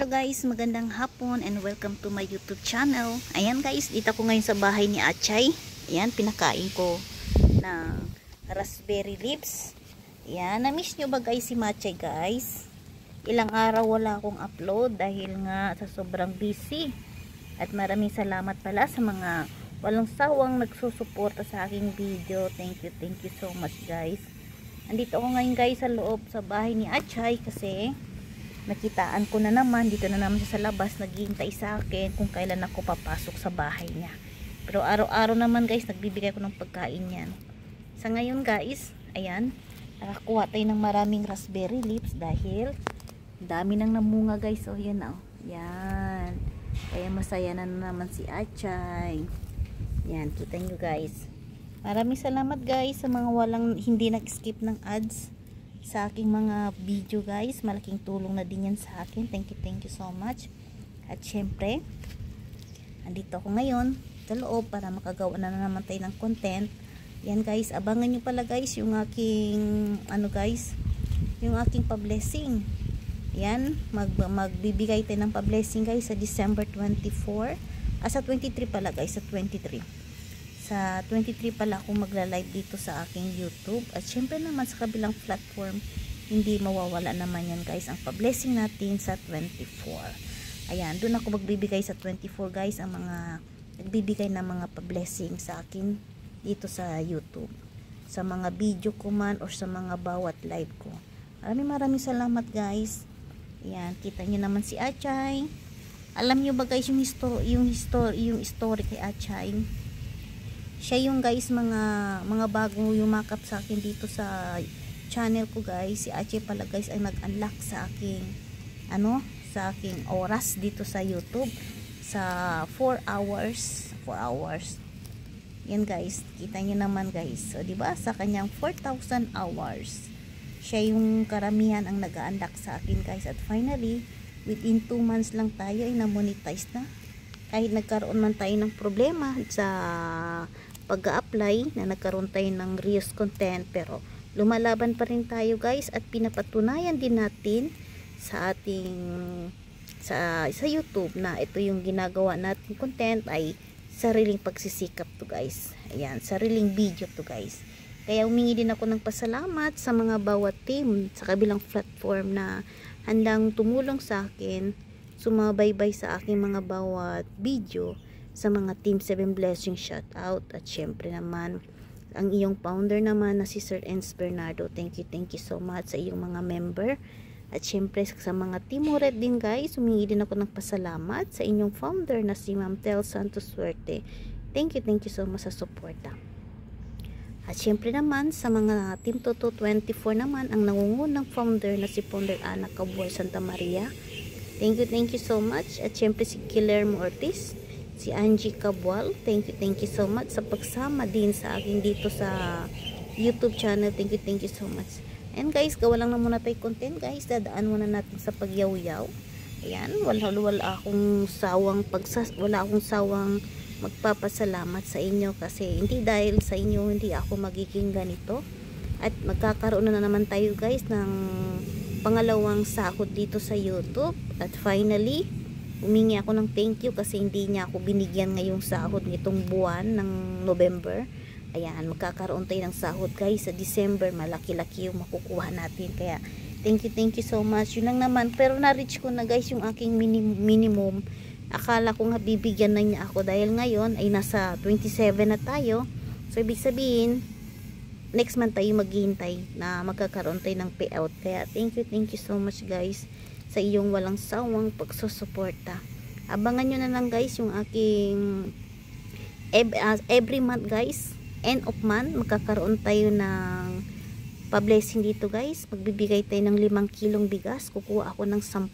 Hello guys, magandang hapon and welcome to my YouTube channel. Ayan guys, dito ko ngayon sa bahay ni Achay. Ayan, pinakain ko ng raspberry leaves. Ayan, na-miss nyo ba guys si Machay guys? Ilang araw wala akong upload dahil nga sa sobrang busy. At maraming salamat pala sa mga walang sawang nagsusuporta sa aking video. Thank you so much guys. Andito ako ngayon guys sa loob sa bahay ni Achay kasi nakitaan ko na naman, dito na naman siya sa labas, naghihintay sa akin kung kailan ako papasok sa bahay niya. Pero araw-araw naman guys, nagbibigay ko ng pagkain yan. Sa ngayon guys, ayan, nakakuha tayo ng maraming raspberry leaves dahil dami nang namunga guys. So yan o, yan. Kaya masaya na naman si Achay. Yan, kita nyo guys. Maraming salamat guys sa mga hindi nag-skip ng ads sa aking mga video guys. Malaking tulong na din yan sa akin. Thank you so much. At syempre, andito ako ngayon sa loob para makagawa na naman tayo ng content. Yan guys, abangan nyo pala guys yung aking yung aking pa-blessing. Yan, magbibigay tayo ng pa-blessing guys sa December 24. Sa 23 pala guys, sa 23. Sa 23 pala ako magla-live dito sa aking YouTube. At syempre naman sa kabilang platform, hindi mawawala naman yan guys ang pa-blessing natin sa 24. Ayan, doon ako magbibigay sa 24 guys ang mga nagbibigay ng mga pa-blessing sa akin dito sa YouTube. Sa mga video ko man or sa mga bawat live ko. Maraming salamat guys. Ayan, kita nyo naman si Achay. Alam nyo ba guys yung story kay Achay? Siya yung guys mga bago yumakap sa akin dito sa channel ko guys. Si Achay pala guys ay nag-unlock sa aking sa aking oras dito sa YouTube sa 4 hours. Yan guys, kita niyo naman guys. So di ba sa kanyang 4,000 hours siya yung karamihan ang nag-unlock sa akin guys. At finally, within 2 months lang tayo ay na-monetize na. Kahit nagkaroon man tayo ng problema sa pag-a-apply na nagkaroon tayo ng reuse content, pero lumalaban pa rin tayo guys at pinapatunayan din natin sa ating sa YouTube na ito yung ginagawa natin content ay sariling pagsisikap to guys. Ayan, sariling video to guys. Kaya humingi din ako ng pasalamat sa mga bawat team sa kabilang platform na handang tumulong sa akin, sumabaybay sa aking mga bawat video. Sa mga Team 7 Blessing shout out. At syempre naman ang iyong founder naman na si Sir Enz Bernardo, thank you so much sa iyong mga member. At syempre sa mga Team Red din guys, humingi din ako ng pasalamat sa inyong founder na si Ma'am Tel Santos Suerte. Thank you so much sa suporta. At syempre naman sa mga Team Toto 24 naman, ang nangungunang founder na si Founder Ana Cabuel Santa Maria, thank you so much. At syempre si Guillermo Ortiz, si Angie Cabuel, thank you so much sa pagsama din sa akin dito sa YouTube channel. Thank you so much. And guys, gawa lang na muna tayo content guys. Dadaan muna natin sa pagyaw-yaw. Ayan, wala akong sawang magpapasalamat sa inyo kasi hindi dahil sa inyo hindi ako magiging ganito. At magkakaroon na naman tayo guys ng pangalawang sahod dito sa YouTube. At finally, humingi ako ng thank you kasi hindi niya ako binigyan ngayong sahod nitong buwan ng November. Ayan, magkakaroon tayo ng sahod guys sa December. Malaki-laki yung makukuha natin. Kaya thank you so much. Yun lang naman. Pero na-reach ko na guys yung aking minimum. Akala ko nga bibigyan na niya ako dahil ngayon ay nasa 27 na tayo. So ibig sabihin next month tayo maghihintay na magkakaroon tayo ng payout. Kaya thank you so much guys sa iyong walang sawang pagsusuporta. Abangan nyo na lang guys yung aking every month guys, end of month magkakaroon tayo ng pa-blessing dito guys. Magbibigay tayo ng 5 kilong bigas, kukuha ako ng 10.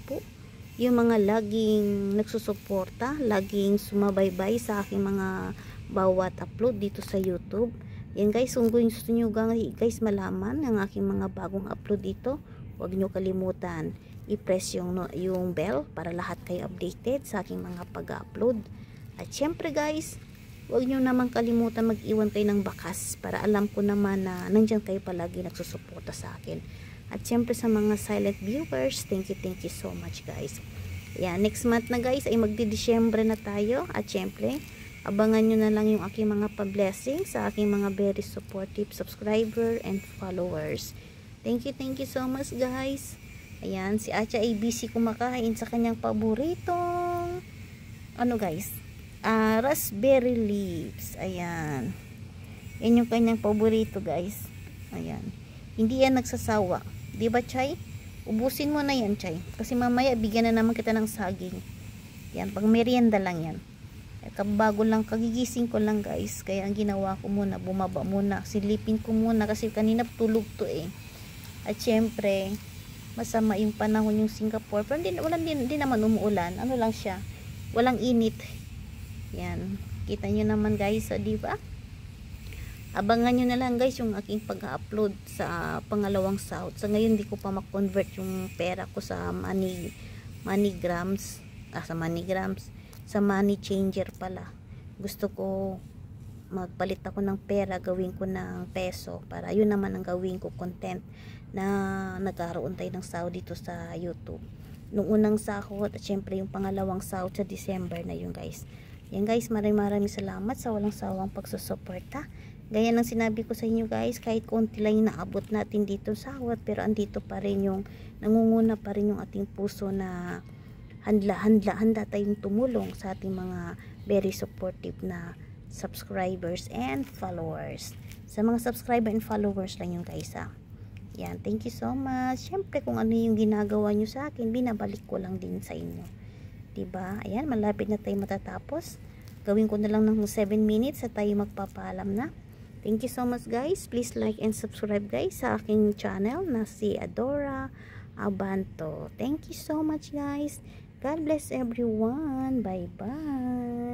Yung mga laging nagsusuporta, laging sumabaybay sa aking mga bawat upload dito sa YouTube. Yan guys, kung gusto nyo guys malaman ang aking mga bagong upload dito, huwag nyo kalimutan i-press yung bell para lahat kayo updated sa aking mga pag-upload. At syempre guys, huwag nyo naman kalimutan mag-iwan kayo ng bakas para alam ko naman na nandyan kayo palagi nagsusuporta sa akin. At syempre sa mga silent viewers, thank you so much guys. Ayan, next month na guys ay magdi-Disyembre na tayo. At syempre, abangan nyo na lang yung aking mga pa-blessing sa aking mga very supportive subscriber and followers. Thank you so much guys. Ayan, si Acha ay busy kumakain sa kanyang paboritong ano guys, raspberry leaves. Ayan, yan yung kanyang paborito guys. Ayan, hindi yan nagsasawa, di ba Chay? Ubusin mo na yan Chay, kasi mamaya bigyan na naman kita ng saging. Yan, pang merienda lang yan. Bago lang, kagigising ko lang guys, kaya ang ginawa ko muna, bumaba muna, silipin ko muna kasi kanina tulog to eh. At syempre masama yung panahon yung Singapore, pero hindi naman umuulan, ano lang siya, walang init. Yan, kita nyo naman guys, di ba? Abangan nyo na lang guys yung aking pag-upload sa pangalawang sahod. Sa ngayon di ko pa ma-convert yung pera ko sa moneygrams, sa money changer pala. Gusto ko magpalit ako ng pera, gawin ko ng peso, para yun naman ang gawin ko content na nagkaroon tayo ng sahod dito sa YouTube. Nung unang sahod at syempre yung pangalawang sahod sa December na yun guys. Yan guys, maraming salamat sa walang sawang pagsusuporta. Gaya ng sinabi ko sa inyo guys, kahit konti lang yung naabot natin dito sahod, pero andito pa rin yung, nangunguna pa rin yung ating puso na handa tayong tumulong sa ating mga very supportive na subscribers and followers. Sa mga subscriber and followers lang yung guys ha. Yan, thank you so much. Syempre kung ano yung ginagawa nyo sa akin, binabalik ko lang din sa inyo. Diba? Ayan, malapit na tayo matatapos. Gawin ko na lang ng 7 minutes at tayo magpapaalam na. Thank you so much guys. Please like and subscribe guys sa aking channel na si Adora Abanto. Thank you so much guys. God bless everyone. Bye bye.